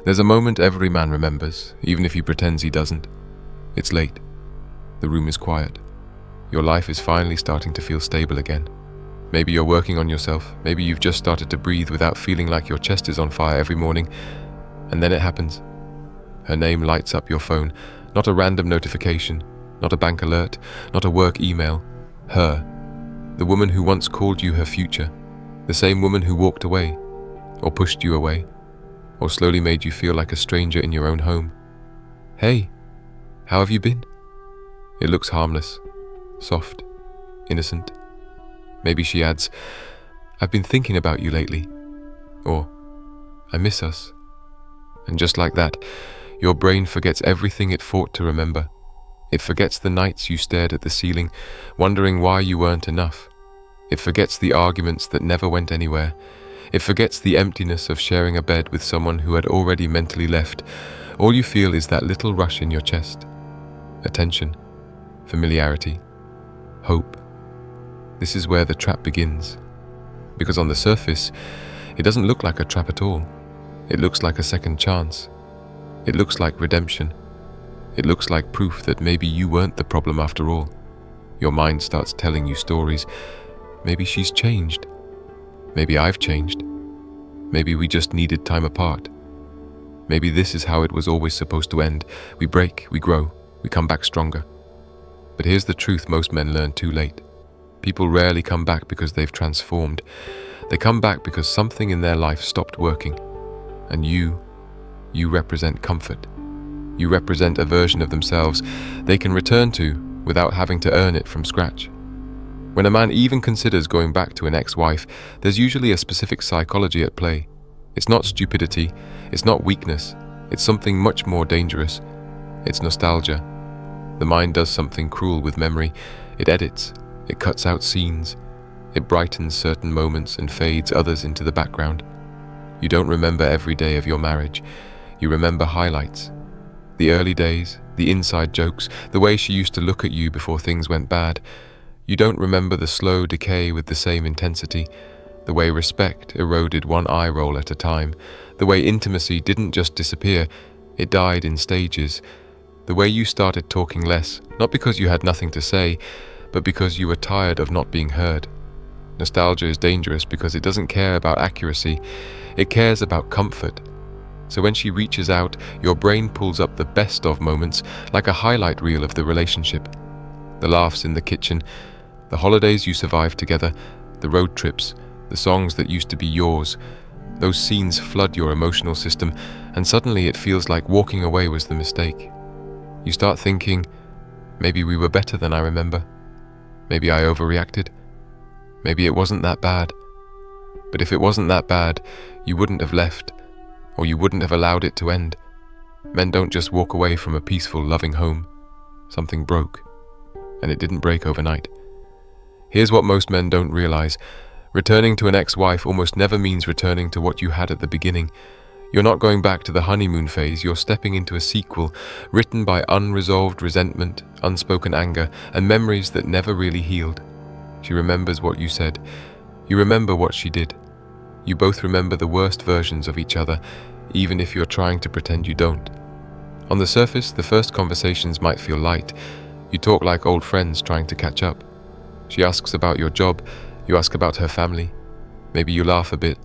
There's a moment every man remembers, even if he pretends he doesn't. It's late. The room is quiet. Your life is finally starting to feel stable again. Maybe you're working on yourself. Maybe you've just started to breathe without feeling like your chest is on fire every morning. And then it happens. Her name lights up your phone. Not a random notification, not a bank alert, not a work email. Her. The woman who once called you her future. The same woman who walked away, or pushed you away, or slowly made you feel like a stranger in your own home. Hey, how have you been? It looks harmless, soft, innocent. Maybe she adds, I've been thinking about you lately. Or, I miss us. And just like that, your brain forgets everything it fought to remember. It forgets the nights you stared at the ceiling, wondering why you weren't enough. It forgets the arguments that never went anywhere. It forgets the emptiness of sharing a bed with someone who had already mentally left. All you feel is that little rush in your chest. Attention, familiarity, hope. This is where the trap begins. Because on the surface, it doesn't look like a trap at all. It looks like a second chance. It looks like redemption. It looks like proof that maybe you weren't the problem after all. Your mind starts telling you stories. Maybe she's changed. Maybe I've changed. Maybe we just needed time apart. Maybe this is how it was always supposed to end. We break, we grow, we come back stronger. But here's the truth most men learn too late. People rarely come back because they've transformed. They come back because something in their life stopped working. And you represent comfort. You represent a version of themselves they can return to without having to earn it from scratch. When a man even considers going back to an ex-wife, there's usually a specific psychology at play. It's not stupidity, it's not weakness, it's something much more dangerous. It's nostalgia. The mind does something cruel with memory. It edits, it cuts out scenes, it brightens certain moments and fades others into the background. You don't remember every day of your marriage. You remember highlights. The early days, the inside jokes, the way she used to look at you before things went bad. You don't remember the slow decay with the same intensity, the way respect eroded one eye roll at a time, the way intimacy didn't just disappear, it died in stages, the way you started talking less, not because you had nothing to say, but because you were tired of not being heard. Nostalgia is dangerous because it doesn't care about accuracy, it cares about comfort. So when she reaches out, your brain pulls up the best of moments, like a highlight reel of the relationship. The laughs in the kitchen, the holidays you survived together, the road trips, the songs that used to be yours. Those scenes flood your emotional system, and suddenly it feels like walking away was the mistake. You start thinking, maybe we were better than I remember. Maybe I overreacted. Maybe it wasn't that bad. But if it wasn't that bad, you wouldn't have left, or you wouldn't have allowed it to end. Men don't just walk away from a peaceful, loving home. Something broke, and it didn't break overnight. Here's what most men don't realize. Returning to an ex-wife almost never means returning to what you had at the beginning. You're not going back to the honeymoon phase, you're stepping into a sequel, written by unresolved resentment, unspoken anger, and memories that never really healed. She remembers what you said. You remember what she did. You both remember the worst versions of each other, even if you're trying to pretend you don't. On the surface, the first conversations might feel light. You talk like old friends trying to catch up. She asks about your job, you ask about her family. Maybe you laugh a bit.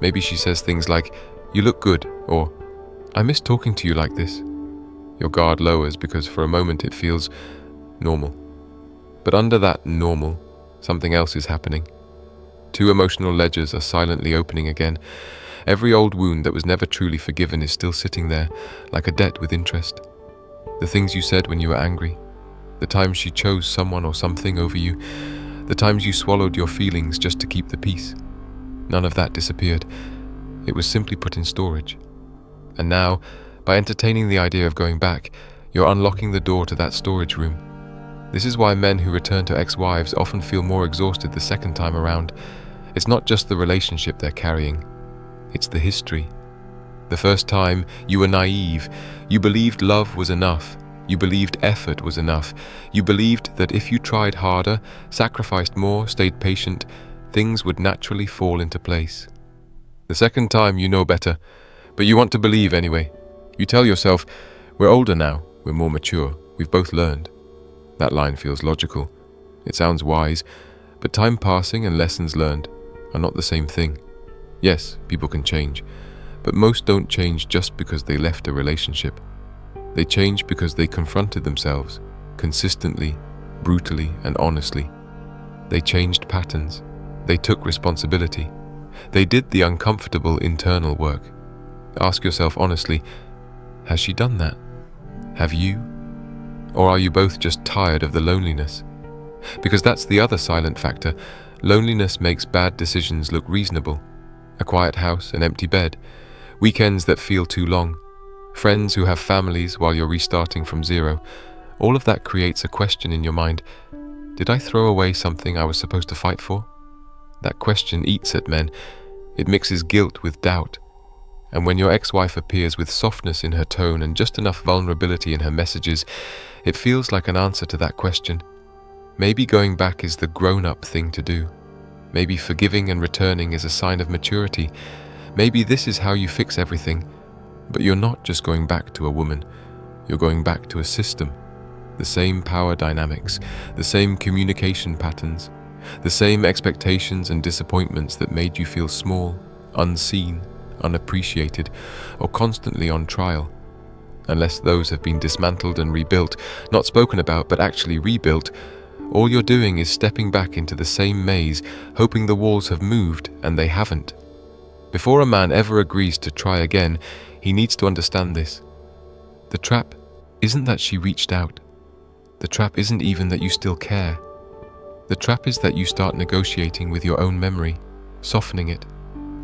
Maybe she says things like, "You look good," or "I miss talking to you like this." Your guard lowers because for a moment it feels normal. But under that normal, something else is happening. Two emotional ledgers are silently opening again. Every old wound that was never truly forgiven is still sitting there, like a debt with interest. The things you said when you were angry, the times she chose someone or something over you, the times you swallowed your feelings just to keep the peace. None of that disappeared. It was simply put in storage. And now, by entertaining the idea of going back, you're unlocking the door to that storage room. This is why men who return to ex-wives often feel more exhausted the second time around. It's not just the relationship they're carrying, it's the history. The first time, you were naive. You believed love was enough. You believed effort was enough. You believed that if you tried harder, sacrificed more, stayed patient, things would naturally fall into place. The second time, you know better. But you want to believe anyway. You tell yourself, we're older now, we're more mature, we've both learned. That line feels logical. It sounds wise, but time passing and lessons learned are not the same thing. Yes, people can change, but most don't change just because they left a relationship. They change because they confronted themselves, consistently, brutally, and honestly. They changed patterns. They took responsibility. They did the uncomfortable internal work. Ask yourself honestly, has she done that? Have you? Or are you both just tired of the loneliness? Because that's the other silent factor. Loneliness makes bad decisions look reasonable. A quiet house, an empty bed, weekends that feel too long, friends who have families while you're restarting from zero. All of that creates a question in your mind. Did I throw away something I was supposed to fight for? That question eats at men. It mixes guilt with doubt. And when your ex-wife appears with softness in her tone and just enough vulnerability in her messages, it feels like an answer to that question. Maybe going back is the grown-up thing to do. Maybe forgiving and returning is a sign of maturity. Maybe this is how you fix everything. But you're not just going back to a woman. You're going back to a system. The same power dynamics, the same communication patterns, the same expectations and disappointments that made you feel small, unseen, unappreciated, or constantly on trial. Unless those have been dismantled and rebuilt, not spoken about but actually rebuilt, all you're doing is stepping back into the same maze, hoping the walls have moved, and they haven't. Before a man ever agrees to try again, he needs to understand this. The trap isn't that she reached out. The trap isn't even that you still care. The trap is that you start negotiating with your own memory, softening it,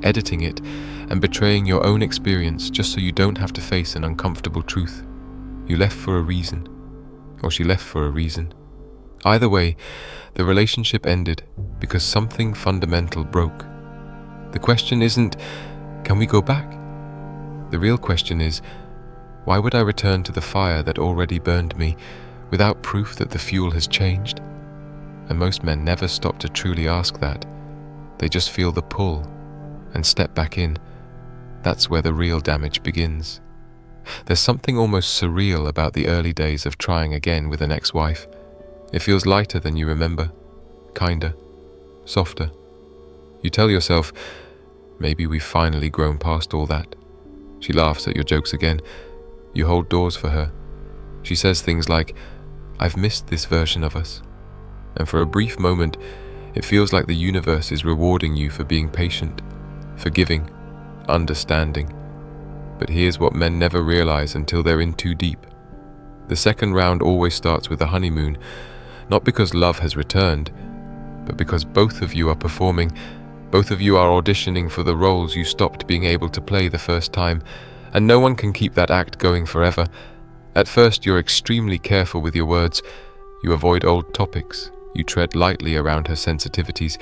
editing it, and betraying your own experience just so you don't have to face an uncomfortable truth. You left for a reason, or she left for a reason. Either way, the relationship ended because something fundamental broke. The question isn't, can we go back? The real question is, why would I return to the fire that already burned me without proof that the fuel has changed? And most men never stop to truly ask that. They just feel the pull and step back in. That's where the real damage begins. There's something almost surreal about the early days of trying again with an ex-wife. It feels lighter than you remember, kinder, softer. You tell yourself, maybe we've finally grown past all that. She laughs at your jokes again. You hold doors for her. She says things like, I've missed this version of us. And for a brief moment, it feels like the universe is rewarding you for being patient, forgiving, understanding. But here's what men never realize until they're in too deep. The second round always starts with a honeymoon, not because love has returned, but because both of you are performing, both of you are auditioning for the roles you stopped being able to play the first time, and no one can keep that act going forever. At first, you're extremely careful with your words. You avoid old topics. You tread lightly around her sensitivities.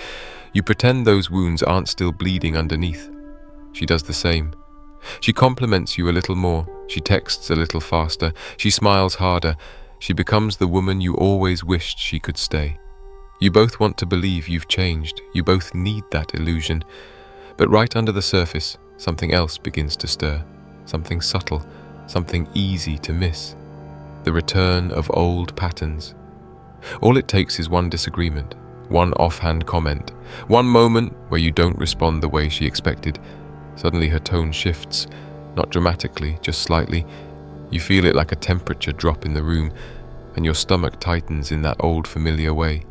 You pretend those wounds aren't still bleeding underneath. She does the same. She compliments you a little more. She texts a little faster. She smiles harder. She becomes the woman you always wished she could stay. You both want to believe you've changed. You both need that illusion. But right under the surface, something else begins to stir. Something subtle, something easy to miss. The return of old patterns. All it takes is one disagreement, one offhand comment, one moment where you don't respond the way she expected. Suddenly her tone shifts, not dramatically, just slightly. You feel it like a temperature drop in the room, and your stomach tightens in that old familiar way.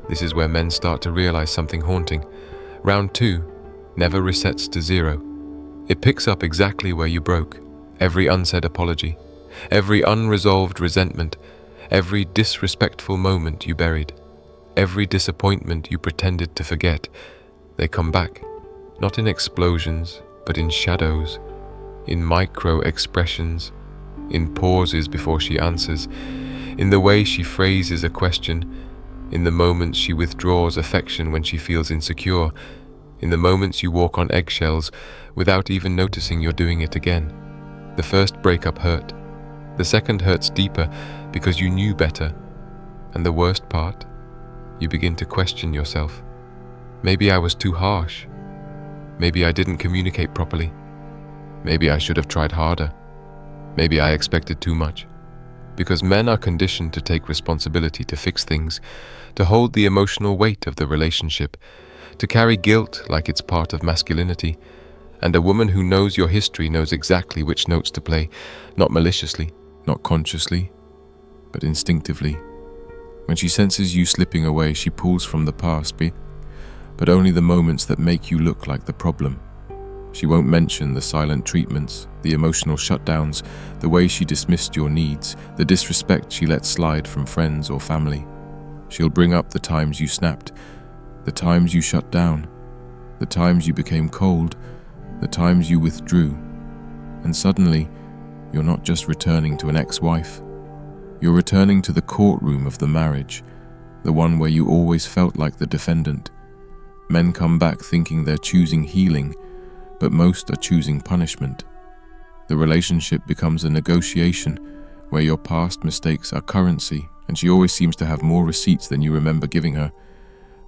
This is where men start to realize something haunting. Round 2 never resets to 0. It picks up exactly where you broke. Every unsaid apology, every unresolved resentment, every disrespectful moment you buried, every disappointment you pretended to forget. They come back, not in explosions, but in shadows, in micro-expressions, in pauses before she answers, in the way she phrases a question, in the moments she withdraws affection when she feels insecure, in the moments you walk on eggshells without even noticing you're doing it again. The first breakup hurt. The second hurts deeper because you knew better. And the worst part, you begin to question yourself. Maybe I was too harsh. Maybe I didn't communicate properly. Maybe I should have tried harder. Maybe I expected too much. Because men are conditioned to take responsibility to fix things, to hold the emotional weight of the relationship, to carry guilt like it's part of masculinity. And a woman who knows your history knows exactly which notes to play, not maliciously, not consciously, but instinctively. When she senses you slipping away, she pulls from the past, but only the moments that make you look like the problem. She won't mention the silent treatments, the emotional shutdowns, the way she dismissed your needs, the disrespect she let slide from friends or family. She'll bring up the times you snapped, the times you shut down, the times you became cold, the times you withdrew. And suddenly, you're not just returning to an ex-wife. You're returning to the courtroom of the marriage, the one where you always felt like the defendant. Men come back thinking they're choosing healing, but most are choosing punishment. The relationship becomes a negotiation where your past mistakes are currency, and she always seems to have more receipts than you remember giving her.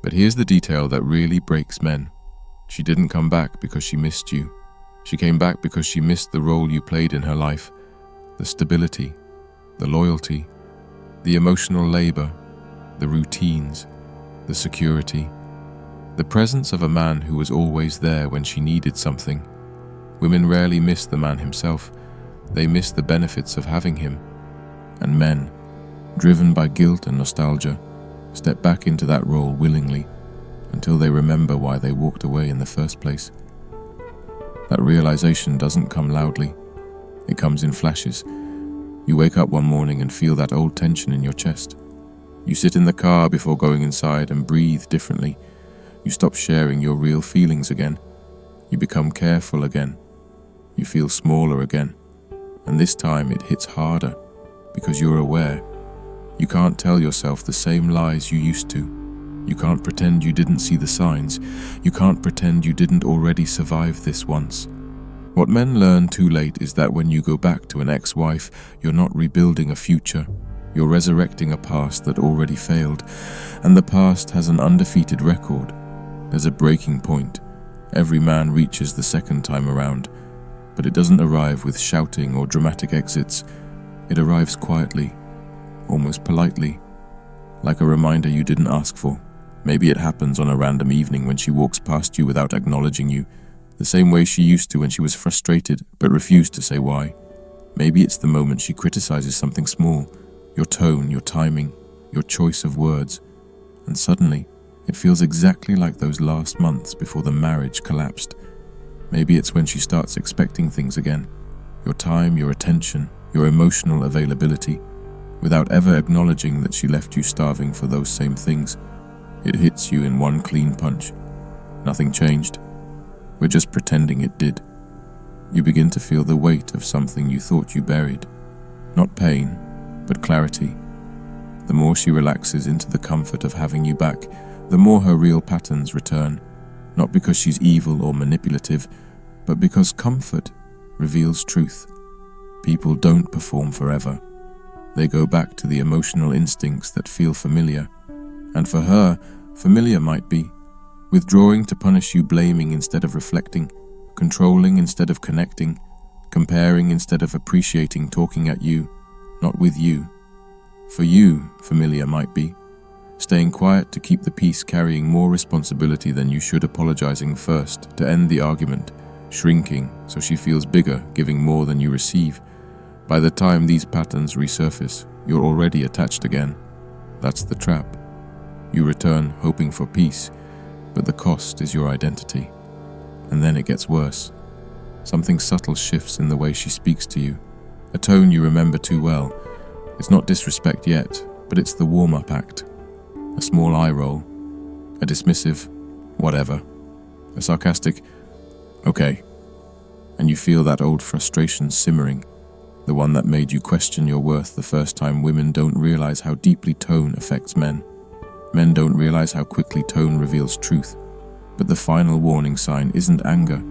But here's the detail that really breaks men. She didn't come back because she missed you. She came back because she missed the role you played in her life, the stability, the loyalty, the emotional labor, the routines, the security, the presence of a man who was always there when she needed something. Women rarely miss the man himself. They miss the benefits of having him. And men, driven by guilt and nostalgia, step back into that role willingly until they remember why they walked away in the first place. That realization doesn't come loudly. It comes in flashes. You wake up one morning and feel that old tension in your chest. You sit in the car before going inside and breathe differently. You stop sharing your real feelings again. You become careful again. You feel smaller again. And this time it hits harder because you're aware. You can't tell yourself the same lies you used to. You can't pretend you didn't see the signs. You can't pretend you didn't already survive this once. What men learn too late is that when you go back to an ex-wife, you're not rebuilding a future. You're resurrecting a past that already failed. And the past has an undefeated record. There's a breaking point. Every man reaches the second time around. But it doesn't arrive with shouting or dramatic exits. It arrives quietly, almost politely, like a reminder you didn't ask for. Maybe it happens on a random evening when she walks past you without acknowledging you, the same way she used to when she was frustrated but refused to say why. Maybe it's the moment she criticizes something small, your tone, your timing, your choice of words, and suddenly it feels exactly like those last months before the marriage collapsed. Maybe it's when she starts expecting things again, your time, your attention, your emotional availability, without ever acknowledging that she left you starving for those same things. It hits you in one clean punch. Nothing changed. We're just pretending it did. You begin to feel the weight of something you thought you buried. Not pain, but clarity. The more she relaxes into the comfort of having you back, the more her real patterns return. Not because she's evil or manipulative, but because comfort reveals truth. People don't perform forever. They go back to the emotional instincts that feel familiar. And for her, familiar might be withdrawing to punish you, blaming instead of reflecting, controlling instead of connecting, comparing instead of appreciating, talking at you, not with you. For you, familiar might be staying quiet to keep the peace, carrying more responsibility than you should, apologizing first to end the argument, shrinking so she feels bigger, giving more than you receive. By the time these patterns resurface, you're already attached again. That's the trap. You return hoping for peace, but the cost is your identity. And then it gets worse. Something subtle shifts in the way she speaks to you, a tone you remember too well. It's not disrespect yet, but it's the warm-up act. A small eye roll, a dismissive, whatever, a sarcastic, okay. And you feel that old frustration simmering, the one that made you question your worth the first time. Women don't realize how deeply tone affects men. Men don't realize how quickly tone reveals truth. But the final warning sign isn't anger.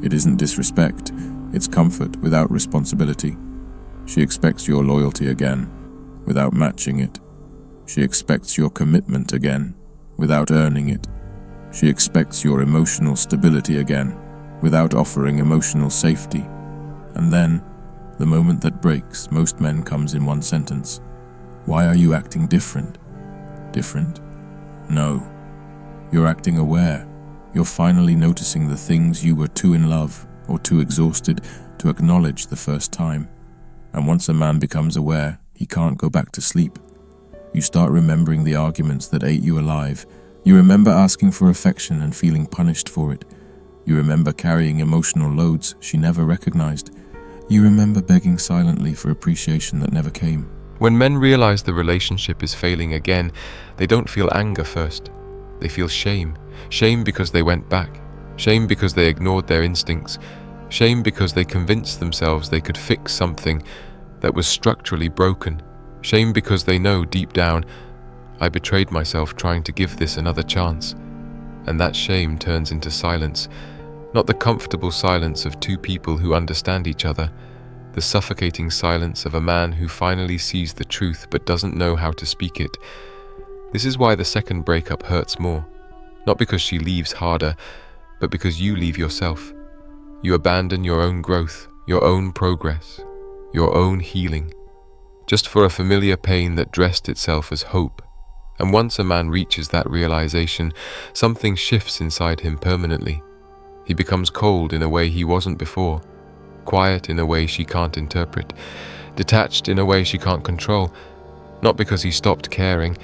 It isn't disrespect. It's comfort without responsibility. She expects your loyalty again, without matching it. She expects your commitment again, without earning it. She expects your emotional stability again, without offering emotional safety. And then, the moment that breaks most men comes in one sentence. Why are you acting different? Different? No. You're acting aware. You're finally noticing the things you were too in love or too exhausted to acknowledge the first time. And once a man becomes aware, he can't go back to sleep. You start remembering the arguments that ate you alive. You remember asking for affection and feeling punished for it. You remember carrying emotional loads she never recognized. You remember begging silently for appreciation that never came. When men realize the relationship is failing again, they don't feel anger first. They feel shame. Shame because they went back. Shame because they ignored their instincts. Shame because they convinced themselves they could fix something that was structurally broken. Shame because they know deep down, I betrayed myself trying to give this another chance. And that shame turns into silence. Not the comfortable silence of two people who understand each other, the suffocating silence of a man who finally sees the truth but doesn't know how to speak it. This is why the second breakup hurts more. Not because she leaves harder, but because you leave yourself. You abandon your own growth, your own progress, your own healing, just for a familiar pain that dressed itself as hope. And once a man reaches that realization, something shifts inside him permanently. He becomes cold in a way he wasn't before, quiet in a way she can't interpret, detached in a way she can't control, not because he stopped caring,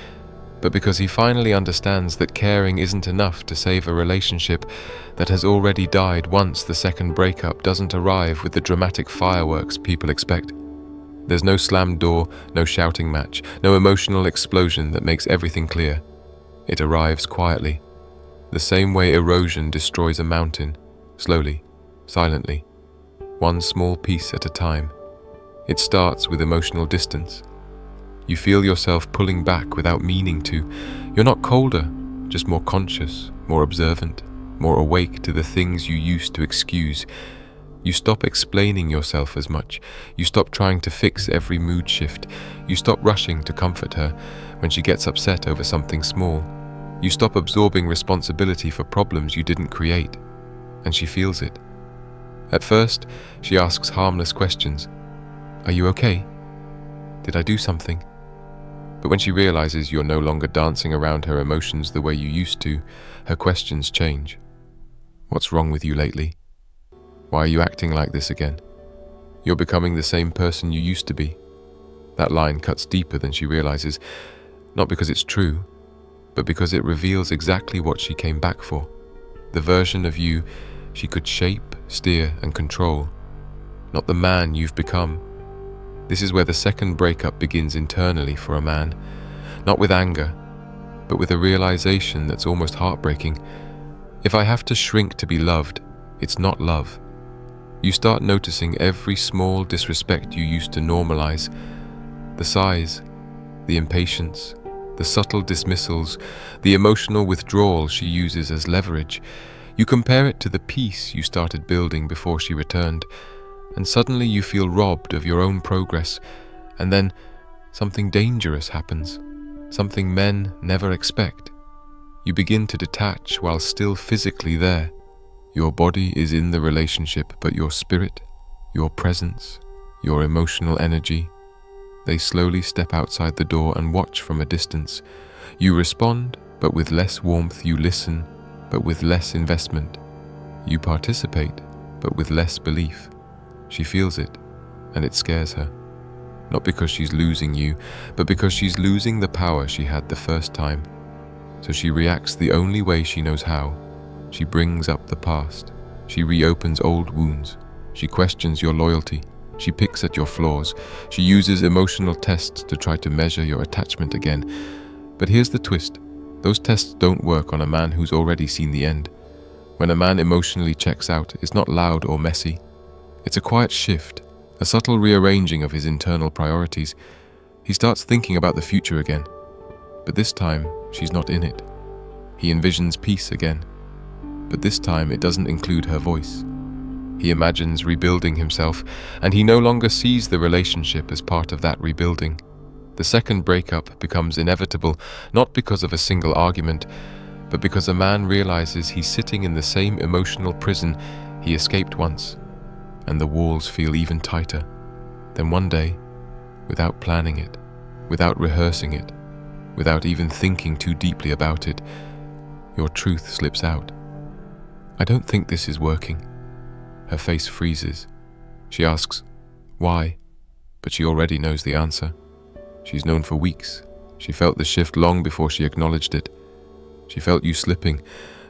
but because he finally understands that caring isn't enough to save a relationship that has already died once the second breakup doesn't arrive with the dramatic fireworks people expect. There's no slammed door, no shouting match, no emotional explosion that makes everything clear. It arrives quietly, the same way erosion destroys a mountain, slowly, silently, one small piece at a time. It starts with emotional distance. You feel yourself pulling back without meaning to. You're not colder, just more conscious, more observant, more awake to the things you used to excuse. You stop explaining yourself as much. You stop trying to fix every mood shift. You stop rushing to comfort her when she gets upset over something small. You stop absorbing responsibility for problems you didn't create. And she feels it. At first, she asks harmless questions. Are you okay? Did I do something? But when she realizes you're no longer dancing around her emotions the way you used to, her questions change. What's wrong with you lately? Why are you acting like this again? You're becoming the same person you used to be. That line cuts deeper than she realizes, not because it's true, but because it reveals exactly what she came back for. The version of you she could shape, steer, and control, not the man you've become. This is where the second breakup begins internally for a man, not with anger, but with a realization that's almost heartbreaking. If I have to shrink to be loved, it's not love. You start noticing every small disrespect you used to normalize, the sighs, the impatience, the subtle dismissals, the emotional withdrawal she uses as leverage. You compare it to the peace you started building before she returned, and suddenly you feel robbed of your own progress, and then something dangerous happens, something men never expect. You begin to detach while still physically there. Your body is in the relationship, but your spirit, your presence, your emotional energy, they slowly step outside the door and watch from a distance. You respond, but with less warmth. You listen, but with less investment. You participate, but with less belief. She feels it, and it scares her. Not because she's losing you, but because she's losing the power she had the first time. So she reacts the only way she knows how. She brings up the past. She reopens old wounds. She questions your loyalty. She picks at your flaws. She uses emotional tests to try to measure your attachment again. But here's the twist. Those tests don't work on a man who's already seen the end. When a man emotionally checks out, it's not loud or messy. It's a quiet shift, a subtle rearranging of his internal priorities. He starts thinking about the future again. But this time, she's not in it. He envisions peace again. But this time it doesn't include her voice. He imagines rebuilding himself, and he no longer sees the relationship as part of that rebuilding. The second breakup becomes inevitable, not because of a single argument, but because a man realizes he's sitting in the same emotional prison he escaped once. and the walls feel even tighter. Then one day, without planning it, without rehearsing it, without even thinking too deeply about it, your truth slips out. "I don't think this is working." Her face freezes. She asks, "Why?" But she already knows the answer. She's known for weeks. She felt the shift long before she acknowledged it. She felt you slipping,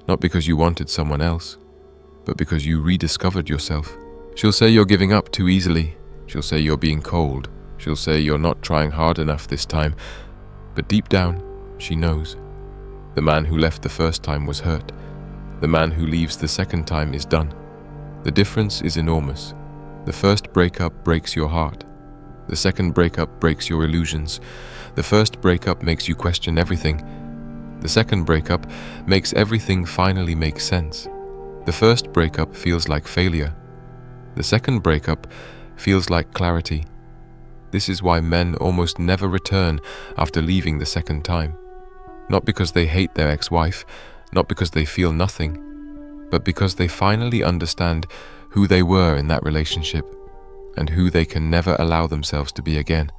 not because you wanted someone else, but because you rediscovered yourself. She'll say you're giving up too easily. She'll say you're being cold. She'll say you're not trying hard enough this time. But deep down, she knows. The man who left the first time was hurt. The man who leaves the second time is done. The difference is enormous. The first breakup breaks your heart. The second breakup breaks your illusions. The first breakup makes you question everything. The second breakup makes everything finally make sense. The first breakup feels like failure. The second breakup feels like clarity. This is why men almost never return after leaving the second time. Not because they hate their ex-wife, not because they feel nothing, but because they finally understand who they were in that relationship and who they can never allow themselves to be again.